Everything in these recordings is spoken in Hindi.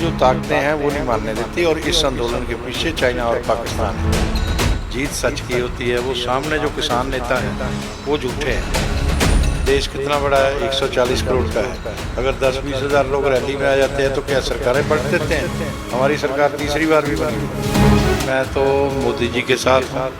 जो ताकतें हैं वो नहीं मानने देती और इस आंदोलन के पीछे चाइना और पाकिस्तान है। जीत सच की होती है, वो सामने जो किसान नेता हैं वो झूठे हैं। देश कितना बड़ा है, 140 करोड़ का है। अगर 10-20 हज़ार लोग रैली में आ जाते हैं तो क्या सरकारें पलट देते हैं? हमारी सरकार तीसरी बार भी बनी। मैं तो मोदी जी के साथ हूँ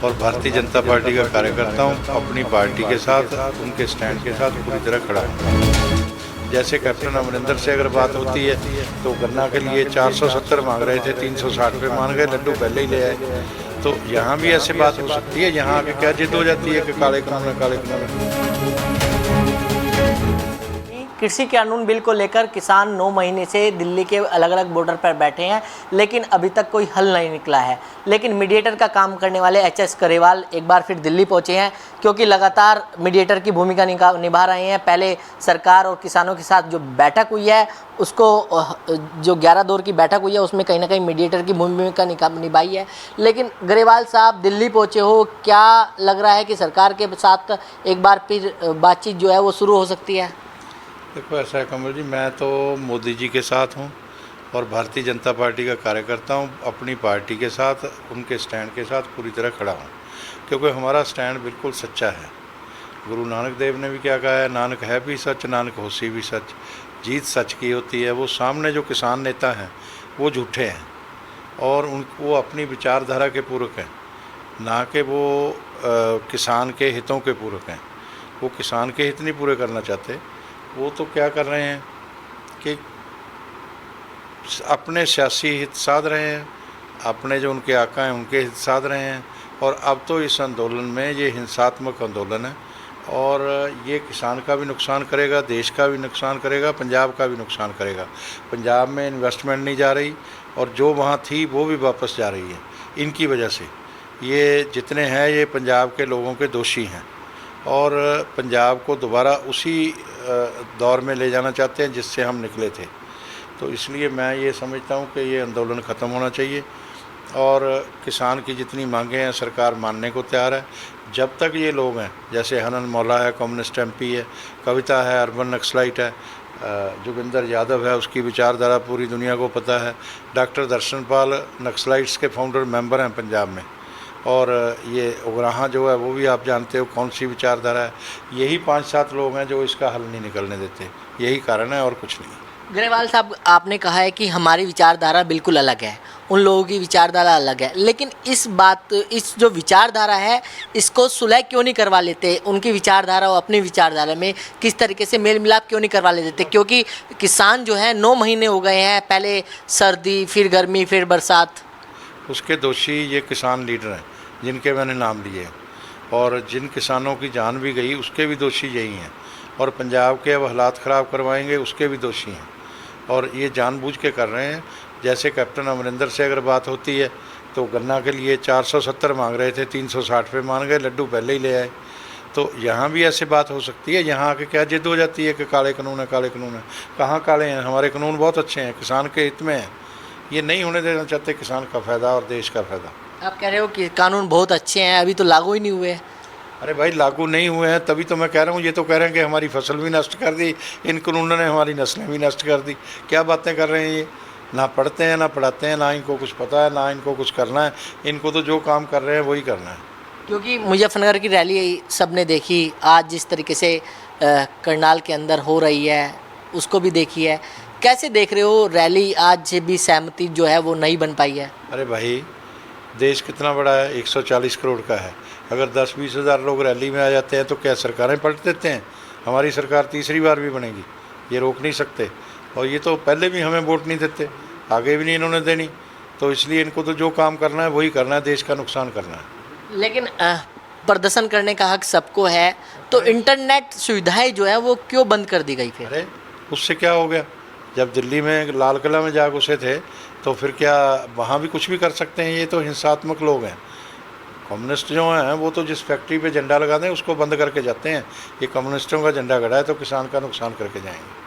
और भारतीय जनता पार्टी का कार्यकर्ता हूँ। अपनी पार्टी के साथ, उनके स्टैंड के साथ पूरी तरह खड़ा हूँ। जैसे कैप्टन अमरिंदर से अगर बात होती है तो गन्ना के लिए 470 मांग रहे थे, 360 पे मान गए, लड्डू पहले ही ले आए। तो यहाँ भी ऐसे बात हो सकती है। यहाँ आके क्या जिद हो जाती है कि काले कानून है, काले कानून है। कृषि कानून बिल को लेकर किसान 9 महीने से दिल्ली के अलग अलग बॉर्डर पर बैठे हैं, लेकिन अभी तक कोई हल नहीं निकला है। लेकिन मीडिएटर का काम करने वाले एचएस करेवाल एक बार फिर दिल्ली पहुंचे हैं, क्योंकि लगातार मीडिएटर की भूमिका निभा रहे हैं। पहले सरकार और किसानों के साथ जो बैठक हुई है उसको, जो 11 दौर की बैठक हुई है उसमें कहीं ना कहीं मीडिएटर की भूमिका निभाई है। लेकिन ग्रेवाल साहब दिल्ली पहुँचे हो, क्या लग रहा है कि सरकार के साथ एक बार फिर बातचीत जो है वो शुरू हो सकती है? देखो, ऐसा है कमल जी, मैं तो मोदी जी के साथ हूँ और भारतीय जनता पार्टी का कार्यकर्ता हूँ। अपनी पार्टी के साथ, उनके स्टैंड के साथ पूरी तरह खड़ा हूँ, क्योंकि हमारा स्टैंड बिल्कुल सच्चा है। गुरु नानक देव ने भी क्या कहा है, नानक है भी सच, नानक होसी भी सच। जीत सच की होती है। वो सामने जो किसान नेता हैं वो झूठे हैं और वो अपनी विचारधारा के पूरक हैं, ना कि वो किसान के हितों के पूरक हैं। वो किसान के हित नहीं पूरे करना चाहते। वो तो क्या कर रहे हैं कि अपने सियासी हित साध रहे हैं, अपने जो उनके आका हैं उनके हित साध रहे हैं। और अब तो इस आंदोलन में, ये हिंसात्मक आंदोलन है और ये किसान का भी नुकसान करेगा, देश का भी नुकसान करेगा, पंजाब का भी नुकसान करेगा। पंजाब में इन्वेस्टमेंट नहीं जा रही और जो वहाँ थी वो भी वापस जा रही है इनकी वजह से। ये जितने हैं ये पंजाब के लोगों के दोषी हैं और पंजाब को दोबारा उसी दौर में ले जाना चाहते हैं जिससे हम निकले थे। तो इसलिए मैं ये समझता हूँ कि ये आंदोलन ख़त्म होना चाहिए और किसान की जितनी मांगें हैं सरकार मानने को तैयार है। जब तक ये लोग हैं, जैसे हनन मौला है, कम्युनिस्ट एमपी है, कविता है, अर्बन नक्सलाइट है, जोगिंदर यादव है, उसकी विचारधारा पूरी दुनिया को पता है। डॉक्टर दर्शनपाल नक्सलाइट्स के फाउंडर मेंबर हैं पंजाब में। और ये उगराहा जो है वो भी आप जानते हो कौन सी विचारधारा है। यही 5-7 लोग हैं जो इसका हल नहीं निकलने देते। यही कारण है और कुछ नहीं। ग्रेवाल साहब, आपने कहा है कि हमारी विचारधारा बिल्कुल अलग है, उन लोगों की विचारधारा अलग है, लेकिन इस जो विचारधारा है इसको सुलह क्यों नहीं करवा लेते? उनकी विचारधारा और अपनी विचारधारा में किस तरीके से मेल मिलाप क्यों नहीं करवा लेते? क्योंकि किसान जो है 9 महीने हो गए हैं, पहले सर्दी, फिर गर्मी, फिर बरसात। उसके दोषी ये किसान लीडर हैं जिनके मैंने नाम लिए, और जिन किसानों की जान भी गई उसके भी दोषी यही हैं। और पंजाब के अब हालात ख़राब करवाएंगे उसके भी दोषी हैं और ये जानबूझ के कर रहे हैं। जैसे कैप्टन अमरिंदर से अगर बात होती है तो गन्ना के लिए 470 मांग रहे थे, 360 पे मान गए, लड्डू पहले ही ले आए। तो यहाँ भी ऐसे बात हो सकती है। यहाँ आके क्या जिद हो जाती है कि काले कानून है, काले कानून है। कहाँ काले हैं? हमारे कानून बहुत अच्छे हैं, किसान के हित में हैं। ये नहीं होने देना चाहते किसान का फ़ायदा और देश का फ़ायदा। आप कह रहे हो कि कानून बहुत अच्छे हैं, अभी तो लागू ही नहीं हुए। अरे भाई, लागू नहीं हुए हैं तभी तो मैं कह रहा हूँ। ये तो कह रहे हैं कि हमारी फसल भी नष्ट कर दी, इन कानूनों ने हमारी नस्लें भी नष्ट कर दी। क्या बातें कर रहे हैं ये? ना पढ़ते हैं, ना पढ़ाते हैं, ना इनको कुछ पता है, ना इनको कुछ करना है। इनको तो जो काम कर रहे हैं वही करना है। क्योंकि मुजफ्फरनगर की रैली सबने देखी, आज जिस तरीके से करनाल के अंदर हो रही है उसको भी देखी है। कैसे देख रहे हो रैली? आज से भी सहमति जो है वो नहीं बन पाई है। अरे भाई, देश कितना बड़ा है, 140 करोड़ का है। अगर 10-20 हज़ार लोग रैली में आ जाते हैं तो क्या सरकारें पलट देते हैं? हमारी सरकार तीसरी बार भी बनेगी, ये रोक नहीं सकते। और ये तो पहले भी हमें वोट नहीं देते, आगे भी नहीं इन्होंने देनी। तो इसलिए इनको तो जो काम करना है वही करना है, देश का नुकसान करना है। लेकिन प्रदर्शन करने का हक सबको है, तो इंटरनेट सुविधाएं जो है वो क्यों बंद कर दी गई फिर? अरे उससे क्या हो गया? जब दिल्ली में लाल किला में जा घुसे थे तो फिर क्या वहाँ भी कुछ भी कर सकते हैं? ये तो हिंसात्मक लोग हैं। कम्युनिस्ट जो हैं वो तो जिस फैक्ट्री पे झंडा लगा दें उसको बंद करके जाते हैं। ये कम्युनिस्टों का झंडा गड़ा है तो किसान का नुकसान करके जाएंगे।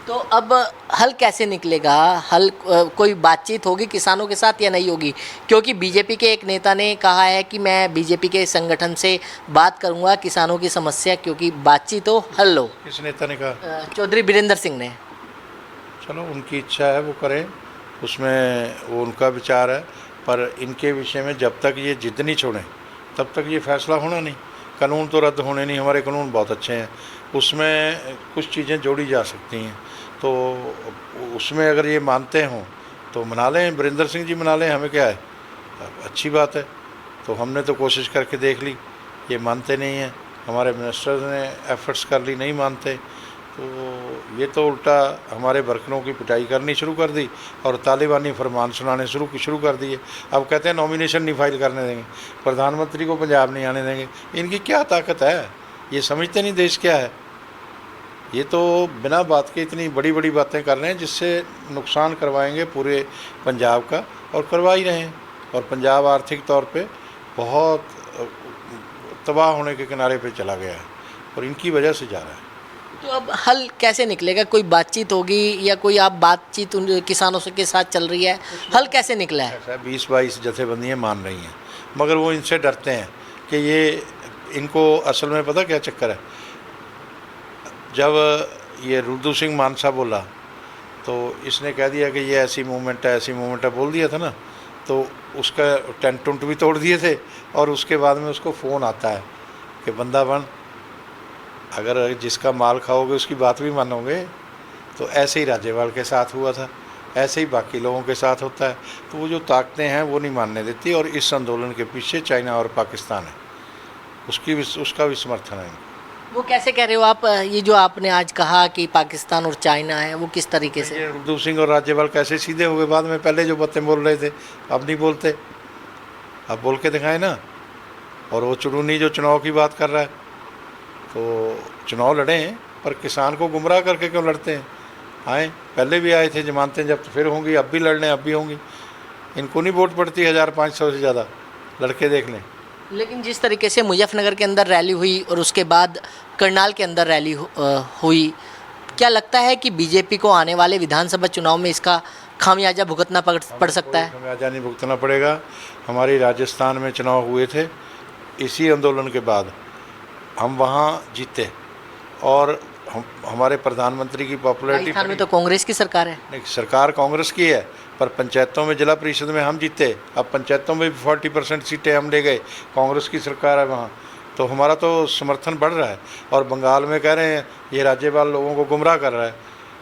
तो अब हल कैसे निकलेगा? हल कोई बातचीत होगी किसानों के साथ या नहीं होगी? क्योंकि बीजेपी के एक नेता ने कहा है कि मैं बीजेपी के संगठन से बात करूंगा किसानों की समस्या, क्योंकि बातचीत हो, हल हो। किस नेता ने कहा? चौधरी बीरेंद्र सिंह ने। चलो उनकी इच्छा है वो करें, उसमें वो उनका विचार है। पर इनके विषय में जब तक ये जिद नहीं छोड़ें तब तक ये फैसला होना नहीं। कानून तो रद्द होने नहीं, हमारे कानून बहुत अच्छे हैं, उसमें कुछ चीज़ें जोड़ी जा सकती हैं। तो उसमें अगर ये मानते हों तो मना लें, वीरेंद्र सिंह जी मना लें, हमें क्या है, अच्छी बात है। तो हमने तो कोशिश करके देख ली, ये मानते नहीं हैं, हमारे मिनिस्टर ने एफर्ट्स कर ली, नहीं मानते। तो ये तो उल्टा हमारे वर्करों की पिटाई करनी शुरू कर दी और तालिबानी फरमान सुनाने शुरू कर दिए। अब कहते हैं नॉमिनेशन नहीं फाइल करने देंगे, प्रधानमंत्री को पंजाब नहीं आने देंगे। इनकी क्या ताकत है, ये समझते नहीं देश क्या है। ये तो बिना बात के इतनी बड़ी बड़ी बातें कर रहे हैं जिससे नुकसान करवाएंगे पूरे पंजाब का, और करवा ही रहे हैं। और पंजाब आर्थिक तौर पे बहुत तबाह होने के किनारे पे चला गया है और इनकी वजह से जा रहा है। तो अब हल कैसे निकलेगा? कोई बातचीत होगी या कोई आप बातचीत उन किसानों से के साथ चल रही है? हल कैसे निकला है? ऐसा 20-22 जथेबंदियाँ मान रही हैं, मगर वो इनसे डरते हैं कि ये इनको असल में पता क्या चक्कर है। जब ये रुद्र सिंह मानसा बोला तो इसने कह दिया कि ये ऐसी मूवमेंट है, ऐसी मूवमेंट है, बोल दिया था ना, तो उसका टेंट टुंट भी तोड़ दिए थे। और उसके बाद में उसको फ़ोन आता है कि बंदा बन, अगर जिसका माल खाओगे उसकी बात भी मानोगे। तो ऐसे ही राज्यपाल के साथ हुआ था, ऐसे ही बाकी लोगों के साथ होता है। तो वो जो ताकतें हैं वो नहीं मानने देती, और इस आंदोलन के पीछे चाइना और पाकिस्तान है, उसका भी समर्थन है। वो कैसे कह रहे हो आप? ये जो आपने आज कहा कि पाकिस्तान और चाइना है, वो किस तरीके से? ये रुद्र सिंह और राज्यपाल कैसे सीधे हो गए बाद में? पहले जो बातें बोल रहे थे अब नहीं बोलते, अब बोल के दिखाए ना। और वो चुनूनी जो चुनाव की बात कर रहा है, तो चुनाव लड़े हैं पर किसान को गुमराह करके क्यों लड़ते हैं? आए, पहले भी आए थे, जमानतें जब फिर होंगी, अब भी लड़ लें, अब भी होंगी। इनको नहीं वोट पड़ती 1500 से ज़्यादा, लड़के देख लें। लेकिन जिस तरीके से मुजफ्फरनगर के अंदर रैली हुई और उसके बाद करनाल के अंदर रैली हुई, क्या लगता है कि बीजेपी को आने वाले विधानसभा चुनाव में इसका खामियाजा भुगतना पड़ सकता है? खामियाजा नहीं भुगतना पड़ेगा। हमारी राजस्थान में चुनाव हुए थे, इसी आंदोलन के बाद हम वहाँ जीते, और हमारे प्रधानमंत्री की पॉपुलैरिटी। राजस्थान में तो कांग्रेस की सरकार है। नहीं, सरकार कांग्रेस की है, पर पंचायतों में, जिला परिषद में हम जीते। अब पंचायतों में भी 40% सीटें हम ले गए, कांग्रेस की सरकार है वहाँ। तो हमारा तो समर्थन बढ़ रहा है। और बंगाल में कह रहे हैं ये राज्यपाल लोगों को गुमराह कर रहा है।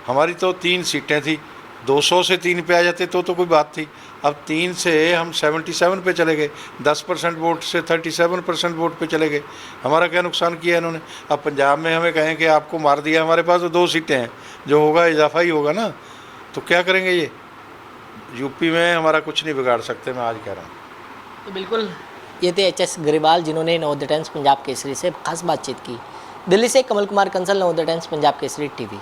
हमारी तो 3 सीटें थी, 200 से 3 पे आ जाते तो कोई बात थी। अब 3 से हम 77 पे चले गए, 10% वोट से 37% वोट पे चले गए। हमारा क्या नुकसान किया इन्होंने? अब पंजाब में हमें कहें कि आपको मार दिया, हमारे पास तो 2 सीटें हैं, जो होगा इजाफा ही होगा ना। तो क्या करेंगे ये? यूपी में हमारा कुछ नहीं बिगाड़ सकते, मैं आज कह रहा हूँ। तो बिल्कुल, ये थे एच.एस. ग्रेवाल, जिन्होंने नवोदय टाइम्स पंजाब केसरी से खास बातचीत की। दिल्ली से कमल कुमार कंसल, नवोदय टाइम्स पंजाब केसरी टीवी।